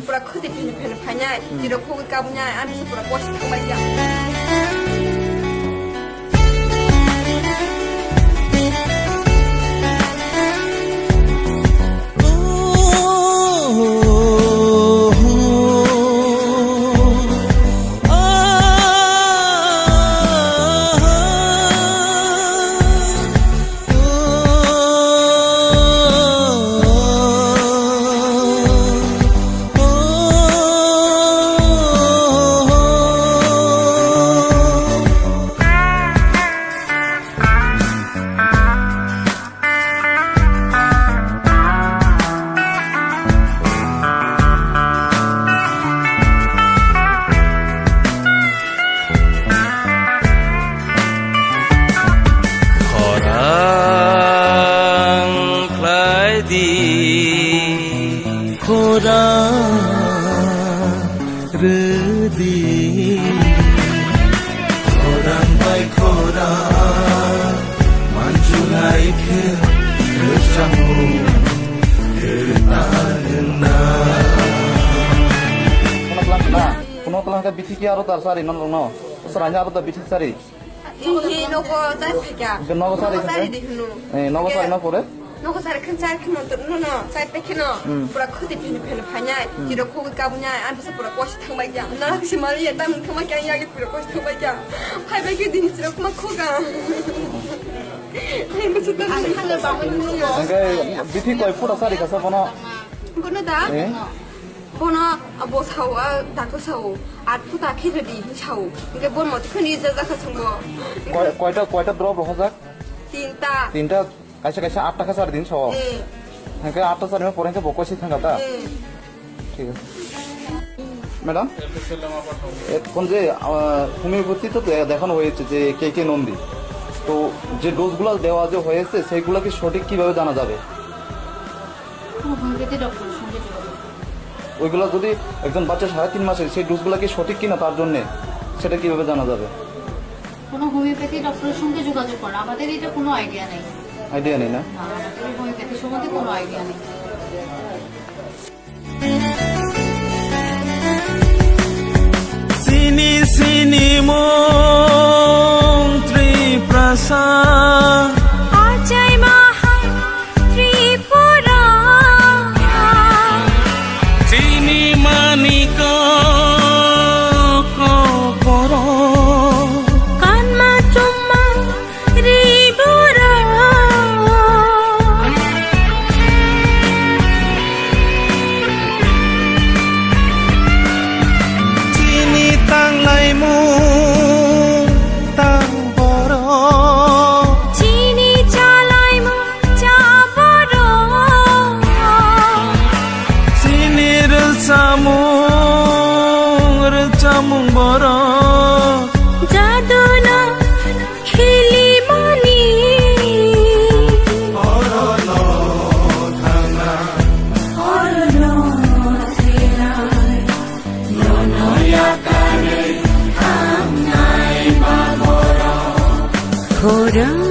पुरा खोदे फेन फाइनाय जिरो खोगै गाबुनाय आंसो पुरा बस थांबाय जा खोरा रदी खोरां बाय खोरा manjulai ke resamu tertana kono kelang ka bithi ki aro tar sari non no saranya aro ta bithi sari 이 너거 짜피야 너거 sari 디누 너거 sari na pore 너거 사리 큰 짤 키노 너너 짤 빼키노 पुरा खोदे फेन फाइनाय जिरो खोगै गाबुनाय आंसो पुरा बस थांबाय जा ना हसे मारिया ताम थमा क्या यागे पुरा बस थांबाय जा फाइबाय के दिन जिरो खोमा खोगा हाय बस ता हाले बामन नुयो angke bithi koi pura sari ka sabona कोन दा बोन अब साउ दाको साउ आठ फुटा खेरदि साउ इके बोन मत खनि जाजाखा संगो কয়টা দ্রব হজাক তিনটা kaisa kaisa 8 টাকা সার দিন সব হ্যাঁ 8 টা সার মে পরে কে বকসি থাকাটা ঠিক আছে ম্যাডাম এখন যে হোমিওপ্যাথি তো দেখানো হয়েছে যে কে নন্দী তো যে ডোজগুলো দেওয়া যে হয়েছে সেইগুলো কি সঠিক কিভাবে জানা যাবে হোমিওপ্যাথি ডক্টরের সঙ্গে যোগাযোগ ওইগুলো যদি একজন বাচ্চা 3.5 মাসের সেই ডোজগুলো কি সঠিক কিনা তার জন্য সেটা কিভাবে জানা যাবে কোনো হোমিওপ্যাথি ডক্টরের সঙ্গে যোগাযোগ করা আমাদের এটা কোনো আইডিয়া নেই না আমাদের হোমিওপ্যাথি সম্বন্ধে কোনো আইডিয়া নেই Sini sini mong Triprasa Ajay Maha Tripura Sini manika ko poro Kanma Chumma Ribura Sini tang lai mu tang poro Chini Chalai Mu Chaburo Sini recamung boro Jaduna Khili Mani Khora